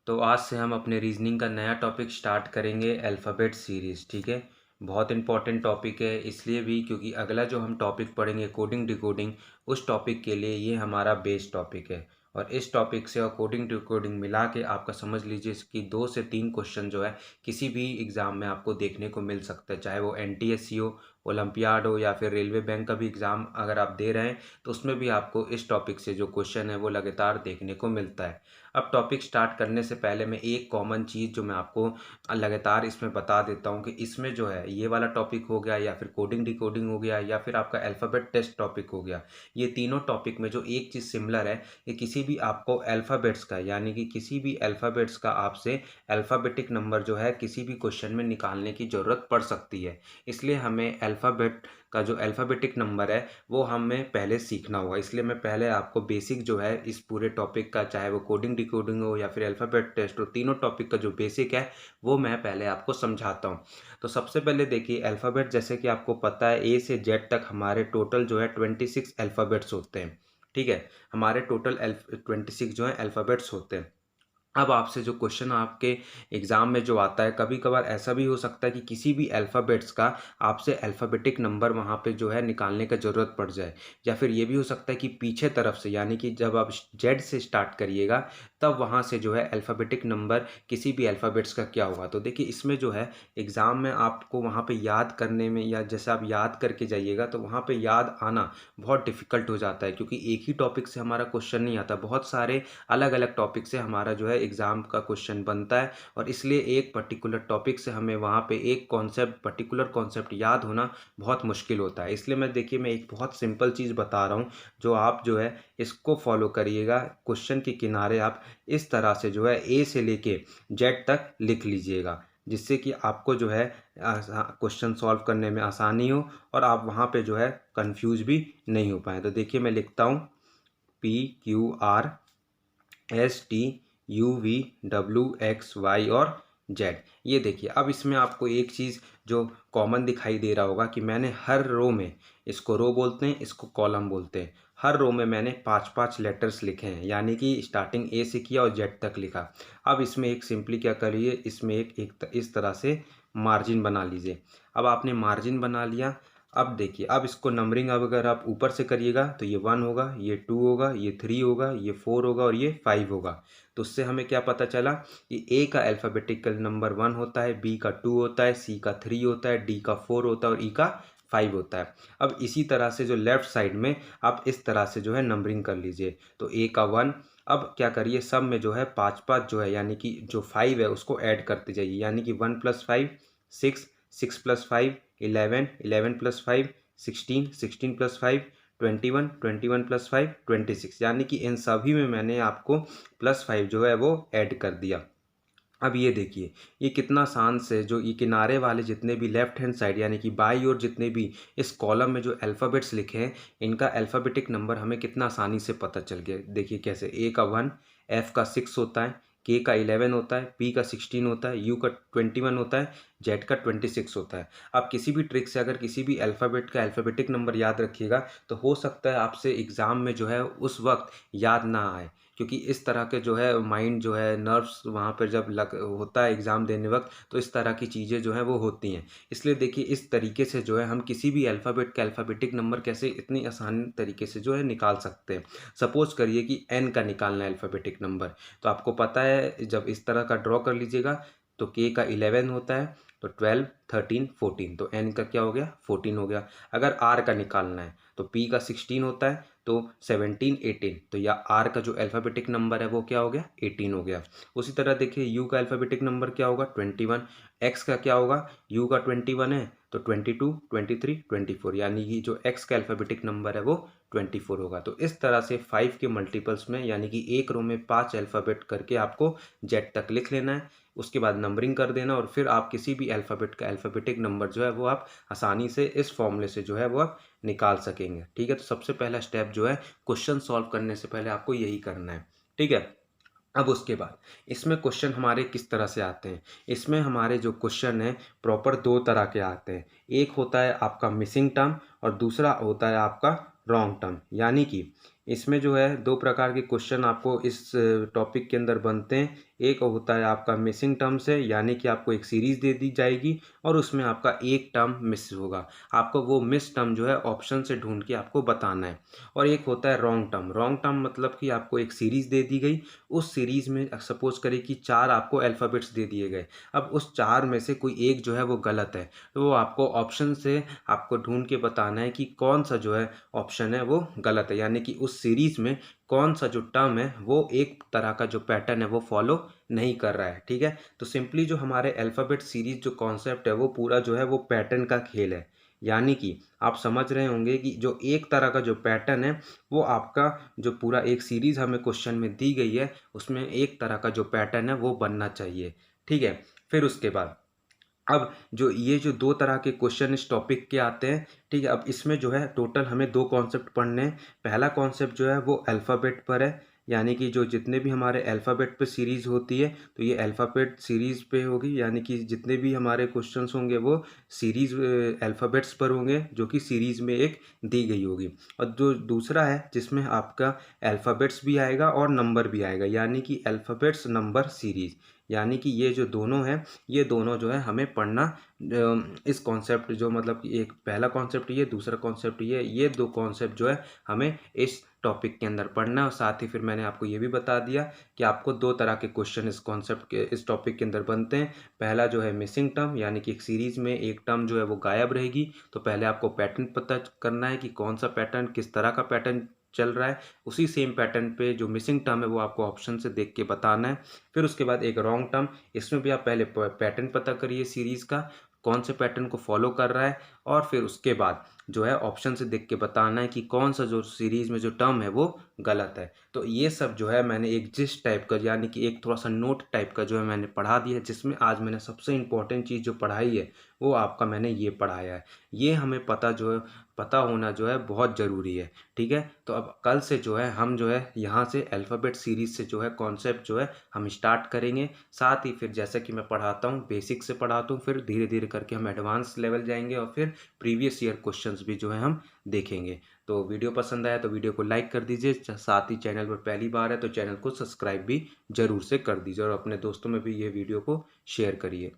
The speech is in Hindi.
तो आज से हम अपने रीजनिंग का नया टॉपिक स्टार्ट करेंगे, अल्फ़ाबेट सीरीज़। ठीक है, बहुत इंपॉर्टेंट टॉपिक है इसलिए भी क्योंकि अगला जो हम टॉपिक पढ़ेंगे कोडिंग डिकोडिंग, उस टॉपिक के लिए ये हमारा बेस टॉपिक है। और इस टॉपिक से और कोडिंग डिकोडिंग मिला के आपका समझ लीजिए कि 2 से 3 क्वेश्चन जो है किसी भी एग्ज़ाम में आपको देखने को मिल सकता है, चाहे वो एनटीएससी हो, ओलंपियाड हो या फिर रेलवे बैंक का भी एग्ज़ाम अगर आप दे रहे हैं तो उसमें भी आपको इस टॉपिक से जो क्वेश्चन है वो लगातार देखने को मिलता है। अब टॉपिक स्टार्ट करने से पहले मैं एक कॉमन चीज़ जो मैं आपको लगातार इसमें बता देता हूँ कि इसमें जो है ये वाला टॉपिक हो गया या फिर कोडिंग डिकोडिंग हो गया या फिर आपका अल्फ़ाबेट टेस्ट टॉपिक हो गया। ये तीनों टॉपिक में जो एक चीज़ सिमिलर है कि किसी भी आपको अल्फ़ाबेट्स का यानी कि किसी भी अल्फ़ाबेट्स का आपसे अल्फ़ाबेटिक नंबर जो है किसी भी क्वेश्चन में निकालने की ज़रूरत पड़ सकती है। इसलिए हमें अल्फ़ाबेट का जो अल्फ़ाबेटिक नंबर है वो हमें पहले सीखना होगा। इसलिए मैं पहले आपको बेसिक जो है इस पूरे टॉपिक का, चाहे वो कोडिंग डिकोडिंग हो या फिर अल्फ़ाबेट टेस्ट हो, तीनों टॉपिक का जो बेसिक है वो मैं पहले आपको समझाता हूँ। तो सबसे पहले देखिए अल्फ़ाबेट, जैसे कि आपको पता है ए से जेड तक हमारे टोटल जो है 26 अल्फ़ाबेट्स होते हैं। ठीक है, हमारे टोटल 26 जो है अल्फ़ाबेट्स होते हैं। अब आपसे जो क्वेश्चन आपके एग्ज़ाम में जो आता है, कभी-कभार ऐसा भी हो सकता है कि किसी भी अल्फ़ाबेट्स का आपसे अल्फ़ाबेटिक नंबर वहाँ पे जो है निकालने का ज़रूरत पड़ जाए। या फिर ये भी हो सकता है कि पीछे तरफ से यानी कि जब आप जेड से स्टार्ट करिएगा तब वहाँ से जो है अल्फ़ाबेटिक नंबर किसी भी अल्फ़ाबेट्स का क्या होगा। तो देखिए इसमें जो है एग्ज़ाम में आपको वहाँ पे याद करने में या जैसे आप याद करके जाइएगा तो वहाँ पे याद आना बहुत डिफ़िकल्ट हो जाता है, क्योंकि एक ही टॉपिक से हमारा क्वेश्चन नहीं आता, बहुत सारे अलग-अलग टॉपिक से हमारा जो है एग्ज़ाम का क्वेश्चन बनता है। और इसलिए एक पर्टिकुलर टॉपिक से हमें वहाँ पे एक कॉन्सेप्ट, पर्टिकुलर कॉन्सेप्ट याद होना बहुत मुश्किल होता है। इसलिए मैं एक बहुत सिंपल चीज़ बता रहा हूँ, जो आप जो है इसको फ़ॉलो करिएगा। क्वेश्चन के किनारे आप इस तरह से जो है ए से लेके जेड तक लिख लीजिएगा, जिससे कि आपको जो है क्वेश्चन सॉल्व करने में आसानी हो और आप वहाँ पे जो है कन्फ्यूज़ भी नहीं हो पाएँ। तो देखिए मैं लिखता हूँ PQRSTUVWXY और जेड। ये देखिए अब इसमें आपको एक चीज़ जो कॉमन दिखाई दे रहा होगा कि मैंने हर रो में, इसको रो बोलते हैं, इसको कॉलम बोलते हैं, हर रो में मैंने 5-5 लेटर्स लिखे हैं, यानी कि स्टार्टिंग ए से किया और जेड तक लिखा। अब इसमें एक सिंपली क्या करिए, इसमें इस तरह से मार्जिन बना लीजिए। अब आपने मार्जिन बना लिया। अब देखिए अब इसको नंबरिंग अब अगर आप ऊपर से करिएगा तो ये 1 होगा, ये 2 होगा, ये 3 होगा, ये 4 होगा और ये 5 होगा। तो उससे हमें क्या पता चला कि ए का अल्फ़ाबेटिकल नंबर 1 होता है, बी का 2 होता है, सी का 3 होता है, डी का 4 होता है और ई का 5 होता है। अब इसी तरह से जो लेफ़्ट साइड में आप इस तरह से जो है नंबरिंग कर लीजिए। तो ए का 1। अब क्या करिए सब में जो है 5-5 जो है यानी कि जो 5 है उसको ऐड करते जाइए, यानी कि 1 + 5 6, 6 + 5 11, 11 + 5 16, 16 + 5 21, 21 + 5 26, यानी कि इन सभी में मैंने आपको +5 जो है वो ऐड कर दिया। अब ये देखिए ये कितना आसान से, जो ये किनारे वाले जितने भी लेफ्ट हैंड साइड यानी कि बाई ओर जितने भी इस कॉलम में जो अल्फ़ाबेट्स लिखे हैं, इनका अल्फ़ाबेटिक नंबर हमें कितना आसानी से पता चल गया। देखिए कैसे, ए का 1, एफ का 6 होता है, के का 11 होता है, पी का 16 होता है, यू का 21 होता है, जेड का 26 होता है। आप किसी भी ट्रिक से अगर किसी भी अल्फ़ाबेट का अल्फ़ाबेटिक नंबर याद रखिएगा तो हो सकता है आपसे एग्ज़ाम में जो है उस वक्त याद ना आए, क्योंकि इस तरह के जो है माइंड जो है नर्व्स वहाँ पर जब लग होता है एग्ज़ाम देने वक्त तो इस तरह की चीज़ें जो हैं वो होती हैं। इसलिए देखिए इस तरीके से जो है हम किसी भी अल्फ़ाबेट का अल्फ़ाबेटिक नंबर कैसे इतनी आसान तरीके से जो है निकाल सकते हैं। सपोज़ करिए कि एन का निकालना है अल्फ़ाबेटिक नंबर, तो आपको पता है जब इस तरह का ड्रॉ कर लीजिएगा तो के का 11 होता है, तो 12, 13, 14, तो एन का क्या हो गया 14 हो गया। अगर आर का निकालना है तो पी का 16 होता है, तो 17, 18, तो या आर का जो अल्फ़ाबेटिक नंबर है वो क्या हो गया 18 हो गया। उसी तरह देखिए यू का अल्फ़ाबेटिक नंबर क्या होगा 21, एक्स का क्या होगा, यू का 21 है तो 22, 23, 24, यानी कि जो एक्स का अल्फ़ाबेटिक नंबर है वो 24 होगा। तो इस तरह से 5 के मल्टीपल्स में यानी कि एक रो में 5 अल्फ़ाबेट करके आपको जेड तक लिख लेना है। उसके बाद नंबरिंग कर देना और फिर आप किसी भी अल्फ़ाबेट का अल्फ़ाबेटिक नंबर जो है वो आप आसानी से इस फॉर्मूले से जो है वो आप निकाल सकेंगे। ठीक है, तो सबसे पहला स्टेप जो है क्वेश्चन सॉल्व करने से पहले आपको यही करना है। ठीक है, अब उसके बाद इसमें क्वेश्चन हमारे किस तरह से आते हैं। इसमें हमारे जो क्वेश्चन हैं प्रॉपर 2 तरह के आते हैं। एक होता है आपका मिसिंग टर्म और दूसरा होता है आपका रॉन्ग टर्म। यानी कि इसमें जो है 2 प्रकार के क्वेश्चन आपको इस टॉपिक के अंदर बनते हैं। एक होता है आपका मिसिंग टर्म से, यानी कि आपको एक सीरीज़ दे दी जाएगी और उसमें आपका एक टर्म मिस होगा। आपको वो मिस टर्म जो है ऑप्शन से ढूँढ के आपको बताना है। और एक होता है रॉन्ग टर्म। रॉन्ग टर्म मतलब कि आपको एक सीरीज़ दे दी गई, उस सीरीज़ में सपोज़ करें कि 4 आपको अल्फ़ाबेट्स दे दिए गए। अब उस 4 में से कोई एक जो है वो गलत है, तो वो आपको ऑप्शन से आपको ढूँढ के बताना है कि कौन-सा जो है ऑप्शन है वो गलत है। यानी कि उस सीरीज़ में कौन-सा जो टर्म है वो एक तरह का जो पैटर्न है वो फ़ॉलो नहीं कर रहा है, ठीक है? तो सिंपली जो हमारे अल्फ़ाबेट सीरीज़ जो कॉन्सेप्ट है वो पूरा जो है वो पैटर्न का खेल है। यानी कि आप समझ रहे होंगे कि जो एक तरह का जो पैटर्न है वो आपका जो पूरा एक सीरीज़ हमें क्वेश्चन में दी गई है उसमें एक तरह का जो पैटर्न है वो बनना चाहिए, ठीक है? फिर उसके बाद अब जो ये जो 2 तरह के क्वेश्चन इस टॉपिक के आते हैं, ठीक है? अब इसमें जो है टोटल हमें 2 कॉन्सेप्ट पढ़ने हैं। पहला कॉन्सेप्ट जो है वो अल्फ़ाबेट पर है, यानी कि जो जितने भी हमारे अल्फ़ाबेट पे सीरीज़ होती है, तो ये अल्फ़ाबेट सीरीज़ पे होगी, यानी कि जितने भी हमारे क्वेश्चंस होंगे वो सीरीज़ अल्फ़ाबेट्स पर होंगे, जो कि सीरीज़ में एक दी गई होगी। और जो दूसरा है जिसमें आपका अल्फ़ाबेट्स भी आएगा और नंबर भी आएगा, यानी कि अल्फ़ाबेट्स नंबर सीरीज़। यानी कि ये जो दोनों हैं, ये दोनों जो है हमें पढ़ना इस कॉन्सेप्ट जो मतलब कि एक पहला कॉन्सेप्ट ये, दूसरा कॉन्सेप्ट ये 2 कॉन्सेप्ट जो है हमें इस टॉपिक के अंदर पढ़ना है। और साथ ही फिर मैंने आपको ये भी बता दिया कि आपको 2 तरह के क्वेश्चन इस कॉन्सेप्ट के इस टॉपिक के अंदर बनते हैं। पहला जो है मिसिंग टर्म, यानी कि एक सीरीज़ में एक टर्म जो है वो गायब रहेगी, तो पहले आपको पैटर्न पता करना है कि कौन-सा पैटर्न, किस तरह का पैटर्न चल रहा है। उसी सेम पैटर्न पे जो मिसिंग टर्म है वो आपको ऑप्शन से देख के बताना है। फिर उसके बाद एक रॉन्ग टर्म, इसमें भी आप पहले पैटर्न पता करिए सीरीज़ का, कौन से पैटर्न को फॉलो कर रहा है, और फिर उसके बाद जो है ऑप्शन से देख के बताना है कि कौन सा जो सीरीज़ में जो टर्म है वो गलत है। तो ये सब जो है मैंने एक जिस टाइप का, यानी कि एक थोड़ा सा नोट टाइप का जो है मैंने पढ़ा दिया है, जिसमें आज मैंने सबसे इम्पोर्टेंट चीज़ जो पढ़ाई है वो आपका मैंने ये पढ़ाया है। ये हमें पता होना जो है बहुत ज़रूरी है, ठीक है? तो अब कल से जो है हम जो है यहाँ से अल्फ़ाबेट सीरीज़ से जो है कॉन्सेप्ट जो है हम स्टार्ट करेंगे। साथ ही फिर जैसा कि मैं पढ़ाता हूँ, बेसिक से पढ़ाता हूँ, फिर धीरे-धीरे करके हम एडवांस लेवल जाएँगे और फिर प्रीवियस ईयर क्वेश्चंस भी जो है हम देखेंगे। तो वीडियो पसंद आया तो वीडियो को लाइक कर दीजिए। साथ ही चैनल पर पहली बार है तो चैनल को सब्सक्राइब भी ज़रूर से कर दीजिए और अपने दोस्तों में भी ये वीडियो को शेयर करिए।